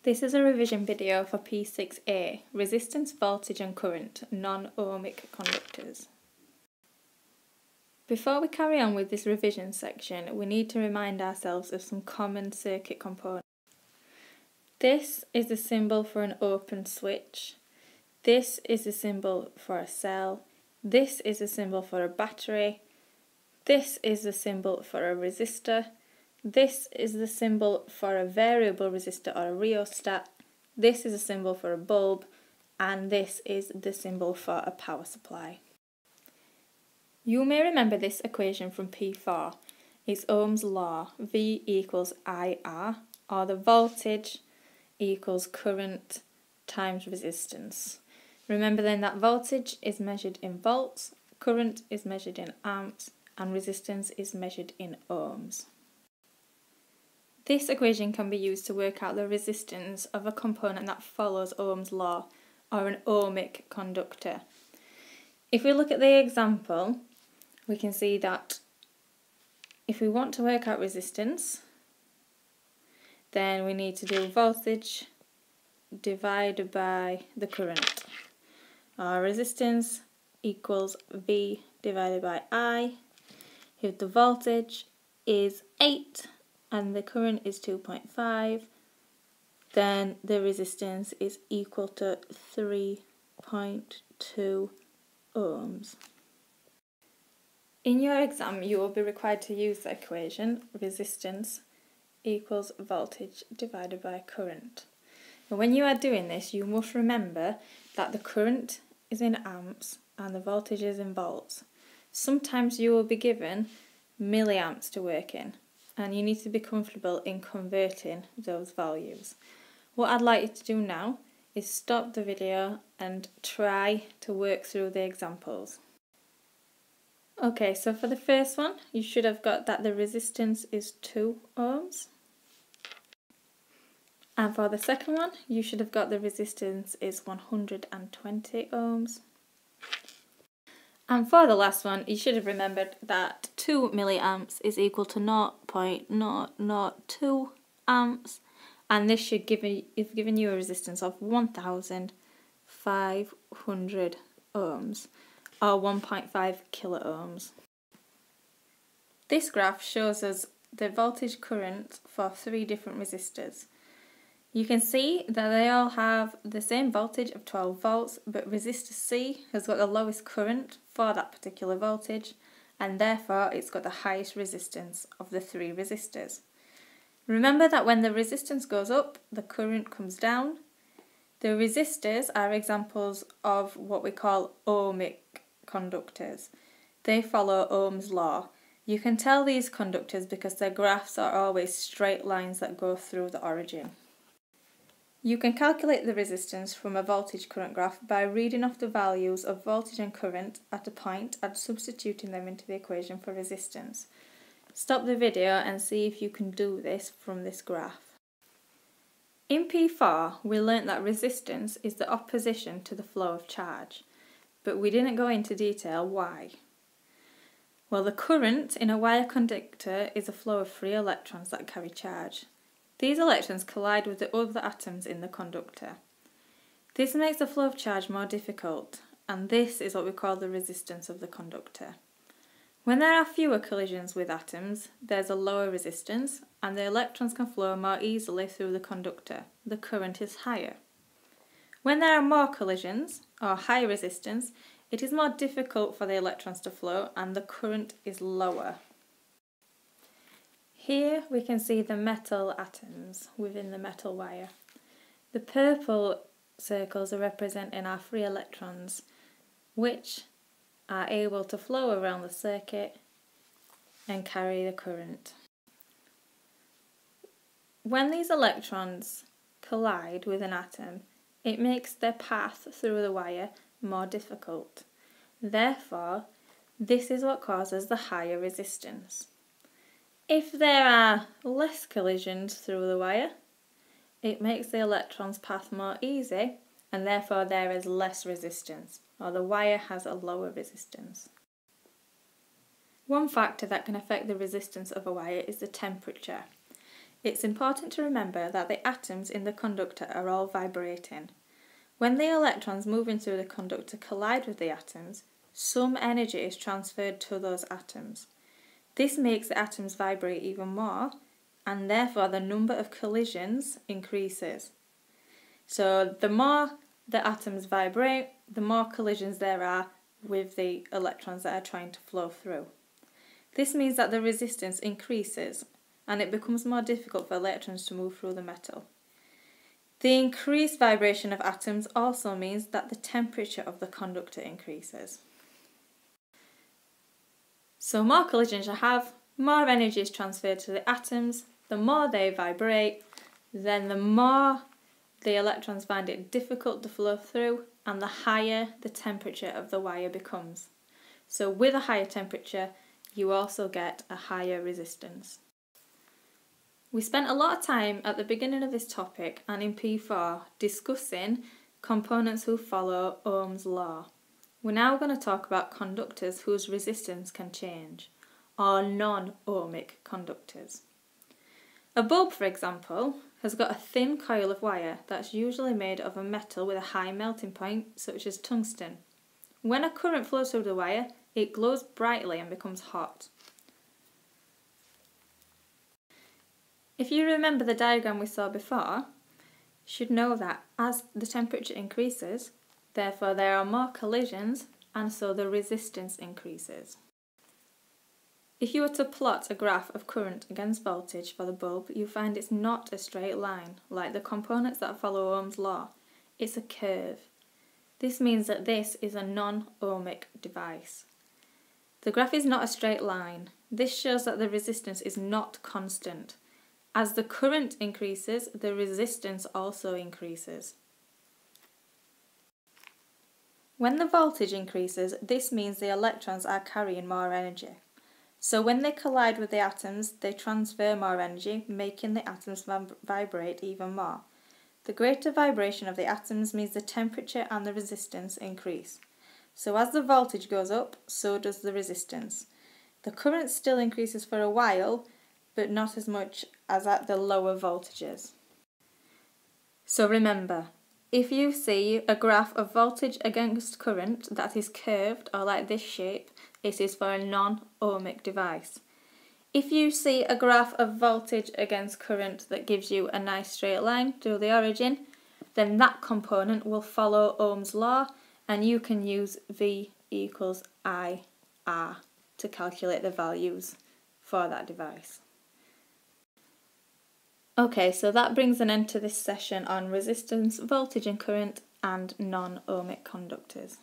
This is a revision video for P6a Resistance, Voltage and Current, non-ohmic conductors. Before we carry on with this revision section, we need to remind ourselves of some common circuit components. This is the symbol for an open switch. This is the symbol for a cell. This is the symbol for a battery. This is the symbol for a resistor. This is the symbol for a variable resistor or a rheostat. This is a symbol for a bulb, and this is the symbol for a power supply. You may remember this equation from P4. It's Ohm's law, V equals IR, or the voltage equals current times resistance. Remember then that voltage is measured in volts, current is measured in amps, and resistance is measured in ohms. This equation can be used to work out the resistance of a component that follows Ohm's law, or an ohmic conductor. If we look at the example, we can see that if we want to work out resistance, then we need to do voltage divided by the current. Our resistance equals V divided by I. If the voltage is 8 and the current is 2.5, then the resistance is equal to 3.2 ohms. In your exam, you will be required to use the equation resistance equals voltage divided by current. And when you are doing this, you must remember that the current is in amps and the voltage is in volts. Sometimes you will be given milliamps to work in, and you need to be comfortable in converting those values. What I'd like you to do now is stop the video and try to work through the examples. Okay, so for the first one, you should have got that the resistance is 2 ohms. And for the second one, you should have got the resistance is 120 ohms. And for the last one, you should have remembered that 2 milliamps is equal to 0.002 amps, and this should give you a resistance of 1,500 ohms, or 1.5 kilo ohms. This graph shows us the voltage current for 3 different resistors. You can see that they all have the same voltage of 12 volts, but resistor C has got the lowest current for that particular voltage, and therefore it's got the highest resistance of the 3 resistors. Remember that when the resistance goes up, the current comes down. The resistors are examples of what we call ohmic conductors. They follow Ohm's law. You can tell these conductors because their graphs are always straight lines that go through the origin. You can calculate the resistance from a voltage current graph by reading off the values of voltage and current at a point and substituting them into the equation for resistance. Stop the video and see if you can do this from this graph. In P4, we learnt that resistance is the opposition to the flow of charge, but we didn't go into detail why. Well, the current in a wire conductor is a flow of free electrons that carry charge. These electrons collide with the other atoms in the conductor. This makes the flow of charge more difficult, and this is what we call the resistance of the conductor. When there are fewer collisions with atoms, there's a lower resistance, and the electrons can flow more easily through the conductor. The current is higher. When there are more collisions, or high resistance, it is more difficult for the electrons to flow, and the current is lower. Here we can see the metal atoms within the metal wire. The purple circles are representing our free electrons, which are able to flow around the circuit and carry the current. When these electrons collide with an atom, it makes their path through the wire more difficult. Therefore, this is what causes the higher resistance. If there are less collisions through the wire, it makes the electron's path more easy, and therefore there is less resistance, or the wire has a lower resistance. One factor that can affect the resistance of a wire is the temperature. it's important to remember that the atoms in the conductor are all vibrating. When the electrons moving through the conductor collide with the atoms, some energy is transferred to those atoms. This makes the atoms vibrate even more, and therefore the number of collisions increases. So the more the atoms vibrate, the more collisions there are with the electrons that are trying to flow through. This means that the resistance increases, and it becomes more difficult for electrons to move through the metal. The increased vibration of atoms also means that the temperature of the conductor increases. So more collisions you have, more energy is transferred to the atoms, the more they vibrate, then the more the electrons find it difficult to flow through, and the higher the temperature of the wire becomes. So with a higher temperature, you also get a higher resistance. We spent a lot of time at the beginning of this topic and in P4 discussing components who follow Ohm's law. We're now going to talk about conductors whose resistance can change, or non-ohmic conductors. A bulb, for example, has got a thin coil of wire that's usually made of a metal with a high melting point, such as tungsten. When a current flows through the wire, it glows brightly and becomes hot. If you remember the diagram we saw before, you should know that as the temperature increases, therefore there are more collisions, and so the resistance increases. If you were to plot a graph of current against voltage for the bulb, you find it's not a straight line, like the components that follow Ohm's law. It's a curve. This means that this is a non-ohmic device. The graph is not a straight line. This shows that the resistance is not constant. As the current increases, the resistance also increases. When the voltage increases, this means the electrons are carrying more energy. So when they collide with the atoms, they transfer more energy, making the atoms vibrate even more. The greater vibration of the atoms means the temperature and the resistance increase. So as the voltage goes up, so does the resistance. The current still increases for a while, but not as much as at the lower voltages. So remember, if you see a graph of voltage against current that is curved or like this shape, it is for a non-ohmic device. If you see a graph of voltage against current that gives you a nice straight line to the origin, then that component will follow Ohm's law, and you can use V equals IR to calculate the values for that device. Okay, so that brings an end to this session on resistance, voltage and current, and non-ohmic conductors.